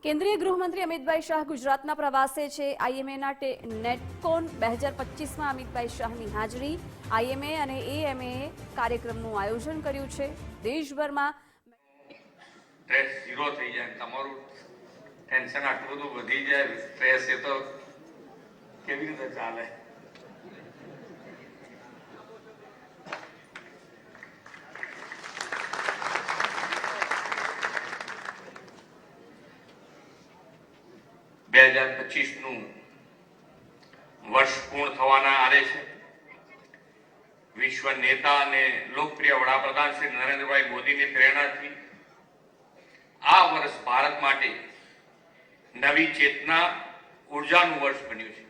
કેન્દ્રીય ગૃહમંત્રી અમિતભાઈ શાહ ગુજરાતના પ્રવાસે છે। આઈએમએના નેટકોન 2025માં અમિતભાઈ શાહની હાજરી। આઈએમએ અને એએમએ કાર્યક્રમનું આયોજન કર્યું છે। દેશભરમાં સ્ટ્રેસ ઝીરો થઈ જાય, તમારું ટેન્શન આટલું બધું વધી જાય, સ્ટ્રેસ એ તો કેવી રીતે ચાલે? નું વર્ષ પૂર્ણ થવાના આરે છે। વિશ્વ નેતા અને લોકપ્રિય વડાપ્રધાન શ્રી નરેન્દ્રભાઈ મોદીની પ્રેરણાથી આ વર્ષ ભારત માટે નવી ચેતના, ઉર્જાનું વર્ષ બન્યું છે।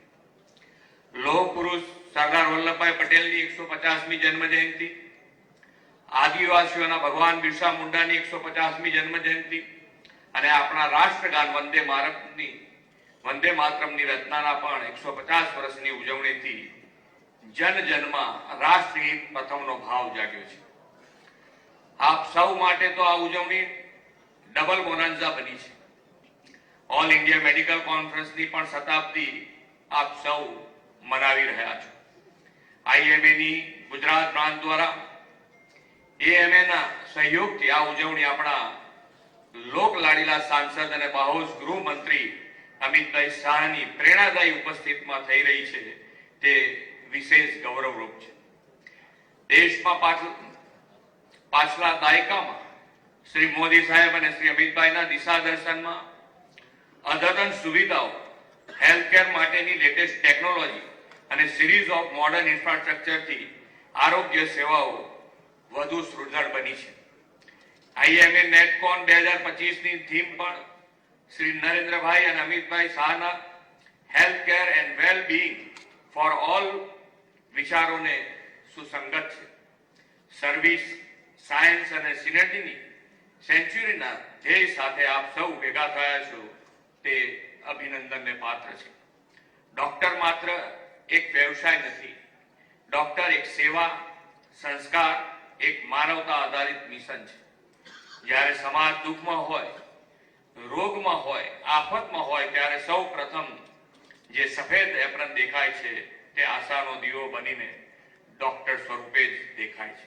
લોહ પુરુષ સરદાર વલ્લભભાઈ પટેલની 150મી જન્મ જયંતિ, આદિવાસીઓના ભગવાન બિરસા મુંડાની 150મી જન્મ જયંતિ અને આપણા રાષ્ટ્રગાન વંદે માતરમની રચનાના પણ 150 વર્ષની ઉજવણીથી જન જનમાં રાષ્ટ્રહિત પ્રથમનો ભાવ જાગ્યો છે। આપ સૌ માટે તો આ ઉજવણી ડબલ બોનાન્ઝા બની છે। ઓલ ઇન્ડિયા મેડિકલ કોન્ફરન્સની પણ શતાબ્દી આપ સૌ મનાવી રહ્યા છો। આઈએમએની ગુજરાત બ્રાન્ચ દ્વારા એએમએના સહયોગથી આ ઉજવણી આપણા લોક લાડીલા સાંસદ અને બાહોશ ગૃહમંત્રી અમિતભાઈ શાહની પ્રેરણાદાયી ઉપસ્થિતિમાં થઈ રહી છે, તે વિશેષ ગૌરવરૂપ છે। દેશમાં પાછલા દાયકામાં શ્રી મોદી સાહેબ અને શ્રી અમિતભાઈના દિશા દર્શનમાં અદ્યતન સુવિધાઓ, હેલ્થકેર માટેની લેટેસ્ટ ટેકનોલોજી અને સિરીઝ ઓફ મોડર્ન ઇન્ફ્રાસ્ટ્રક્ચરથી આરોગ્ય સેવાઓ વધુ સુદૃઢ બની છે। આઈએમએ નેટકોન 2025ની થીમ પણ શ્રી નરેન્દ્રભાઈ અને અમિતભાઈ શાહના health care and well being for all વિચારોને સુસંગત છે। સર્વિસ, સાયન્સ અને સિનર્જીની સેન્ચુરીના ધ્યેય સાથે આપ સૌ ભેગા થયા છો, તે અભિનંદનને પાત્ર છે। ડોક્ટર માત્ર એક વ્યવસાય નથી, ડોક્ટર એક સેવા, સંસ્કાર, એક માનવતા આધારિત મિશન છે। જ્યારે સમાજ દુઃખમાં હોય, રોગમાં હોય, આફતમાં હોય, ત્યારે સૌ પ્રથમ જે સફેદ એપ્રન દેખાય છે, તે આશાનો દીવો બનીને ડોક્ટર સ્વરૂપે જ દેખાય છે।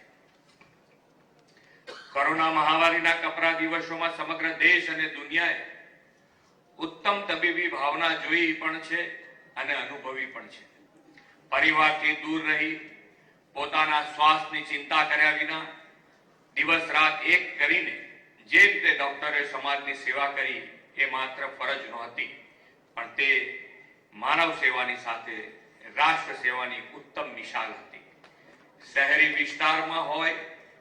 કોરોના મહામારીના કપરા દિવસોમાં સમગ્ર દેશ અને દુનિયાએ ઉત્તમ તબીબી ભાવના જોઈ પણ છે અને અનુભવી પણ છે। પરિવારથી દૂર રહી, પોતાના સ્વાસ્થ્યની ચિંતા કર્યા વિના દિવસ રાત એક કરીને જે રીતે ડોક્ટરે સમાજની સેવા કરી, એ માત્ર ફરજ નહોતી, પણ તે માનવ સેવાની સાથે રાષ્ટ્ર સેવાની ઉત્તમ મિસાલ હતી। શહેરી વિસ્તારમાં હોય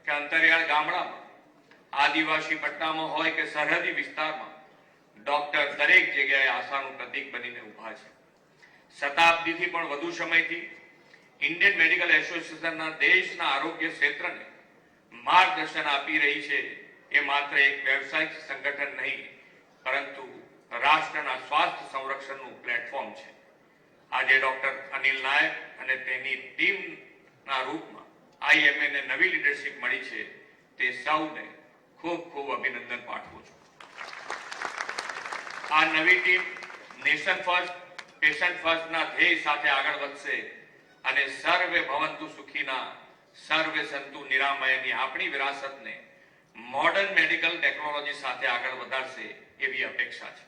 કે અંતરિયાળ ગામડામાં, આદિવાસી પટ્ટામાં હોય કે સરહદી વિસ્તારમાં, ડોક્ટર દરેક જગ્યાએ આશાનું પ્રતીક બનીને ઉભા છે। શતાબ્દીથી પણ વધુ સમયથી ઇન્ડિયન મેડિકલ એસોસિએશનના દેશના આરોગ્ય ક્ષેત્રને માર્ગદર્શન આપી રહી છે। એ માત્ર એક વ્યવસાયિક સંગઠન નહીં, પરંતુ રાષ્ટ્રના સ્વાસ્થ્ય સંરક્ષણનું પ્લેટફોર્મ છે। આજે ડોક્ટર અનિલ નાયક અને તેની ટીમના રૂપમાં આઈએમએને નવી લીડરશિપ મળી છે, તે સૌને ખૂબ ખૂબ અભિનંદન પાઠવું છું। આ નવી ટીમ નેશન ફર્સ્ટ, પેશન્ટ ફર્સ્ટના ધ્યેય સાથે આગળ વધશે અને સર્વે ભવંતુ સુખીના, સર્વે સંતુ નિરામયની આપણી વિરાસતને મોડર્ન મેડિકલ ટેકનોલોજી સાથે આગળ વધારશે, એવી અપેક્ષા છે।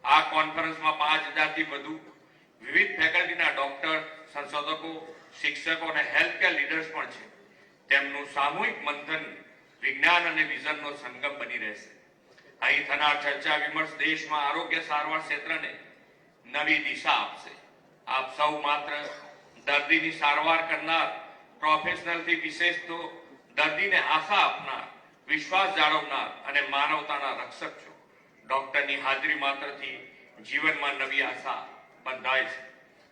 આ કોન્ફરન્સમાં 5000થી વધુ વિવિધ ફેકલ્ટીના ડોક્ટર, સંશોધકો, શિક્ષકો અને હેલ્થકેર લીડર્સ પણ છે। તેમનું સામૂહિક મંથન વિજ્ઞાન અને વિઝનનો સંગમ બની રહેશે। અહીં થનાર ચર્ચા વિમર્શ દેશમાં આરોગ્ય સારવાર ક્ષેત્રને નવી દિશા આપશે। આપ સૌ માત્ર દર્દીની સારવાર કરનાર પ્રોફેશનલથી વિશેષ તો દર્દીને આશા આપનાર, વિશ્વાસ જાળવનાર અને માનવતાના રક્ષક છો। ડોક્ટરની હાજરી માત્રથી જીવનમાં નવી આશા બંધાય છે।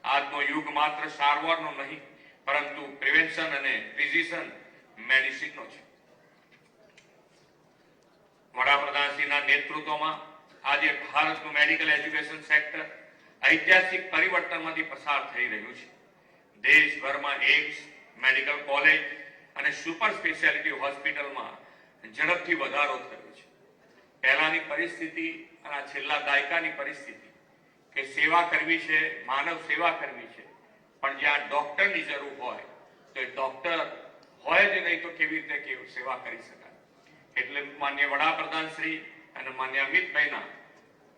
આજનો યુગ માત્ર સારવારનો નહીં, પરંતુ પ્રિવેન્શન અને પ્રિસિઝન મેડિસિનનો છે। વડાપ્રધાનશ્રીના નેતૃત્વમાં આજે ભારતનું મેડિકલ એજ્યુકેશન સેક્ટર ઐતિહાસિક પરિવર્તનમાંથી પસાર થઈ રહ્યું છે। દેશભરમાં એમ્સ, મેડિકલ કોલેજ અને સુપર સ્પેશિયાલિટી હોસ્પિટલમાં ઝડપથી વધારો થયો છે। પહેલાની પરિસ્થિતિ અને આ છેલ્લા દાયકાની પરિસ્થિતિ કે સેવા કરવી છે, માનવ સેવા કરવી છે, પણ જ્યાં ડોક્ટરની જરૂર હોય તો એ ડોક્ટર હોય જ નહીં તો કેવી રીતે સેવા કરી શકાય. એટલે માન્ય વડાપ્રધાન શ્રી અને માન્ય અમિતભાઈના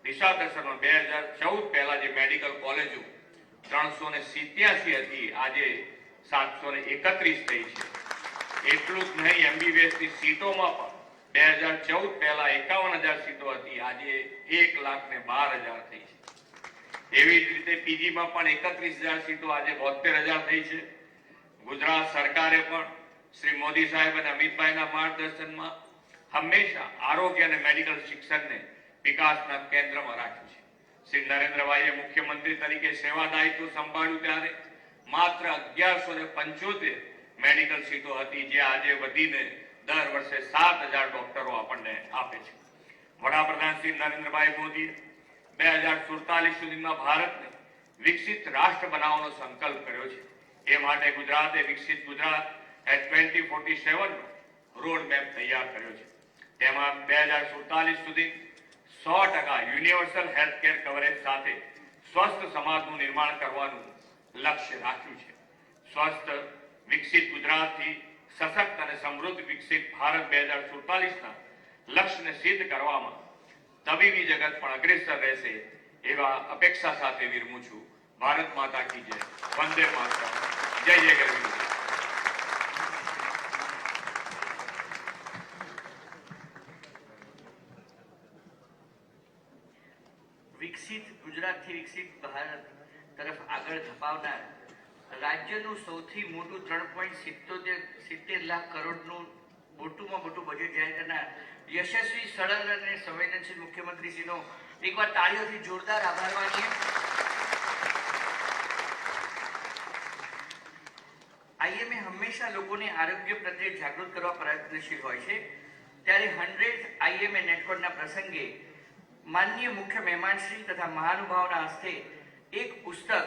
દિશા દર્શનમાં 2014 પહેલા જે મેડિકલ કોલેજો 387 હતી, આજે 731 થઈ છે. એટલું જ નહીં, MBBS ની સીટોમાં પણ 2014 પહેલા 51,000 સીટો હતી, આજે 1,12,000 થઈ છે. એવી જ રીતે પીજીમાં પણ 31,000 સીટો આજે 72,000 થઈ છે. ગુજરાત સરકારે પણ શ્રી મોદી સાહેબ અને અમિતભાઈના માર્ગદર્શનમાં હંમેશા આરોગ્ય અને મેડિકલ શિક્ષણને વિકાસના કેન્દ્રમાં રાખ્યું છે. શ્રી નરેન્દ્રભાઈએ મુખ્યમંત્રી તરીકે સેવા દાયિત્વ સંભાળ્યું ત્યારે માત્ર 1175 મેડિકલ સીટો હતી, જે આજે વધીને દર વર્ષે 7,000 ડોક્ટરો આપણને આપે છે. વડાપ્રધાન શ્રી નરેન્દ્રભાઈ મોદીએ 2047 સુધીમાં ભારતને વિકસિત રાષ્ટ્ર બનાવવાનો સંકલ્પ કર્યો છે. એ માટે ગુજરાતે વિકસિત ગુજરાત એટ 2047 નો રોડ મેપ તૈયાર કર્યો છે. તેમાં 2047 સુધી 100% યુનિવર્સલ હેલ્થકેર કવરેજ સાથે સ્વસ્થ સમાજનું નિર્માણ કરવાનું લક્ષ્ય રાખ્યું છે. સ્વસ્થ વિકસિત ગુજરાતથી સશક્ત અને સમૃદ્ધ વિકસિત ભારત 2047ના લક્ષ્યને સિદ્ધ કરવામાં તબીબી જગત પણ અગ્રેસર રહેશે એવા અપેક્ષા સાથે વિરમું છું. ભારત માતા કી જય. વંદે માતરમ. જય જય ગરવી. વિકસિત ગુજરાતથી વિકસિત ભારત તરફ આગળ ધપાવનાર રાજ્યનું સૌથી મોટું 3.77 લાખ કરોડનું મોટુંમાં મોટું બજેટ જાહેર કરનાર યશસ્વી, સરળ અને સંવેદનશીલ મુખ્યમંત્રીશ્રીનો એકવાર તાળીઓથી જોરદાર આભાર માનીએ. આઈએમએ હંમેશા લોકોને આરોગ્ય પ્રત્યે જાગૃત કરવા પ્રયત્નશીલ હોય છે. ત્યારે 100th આઈએમએ નેટકોનના પ્રસંગે માનનીય મુખ્ય મહેમાનશ્રી તથા મહાનુભાવના હસ્તે એક પુસ્તક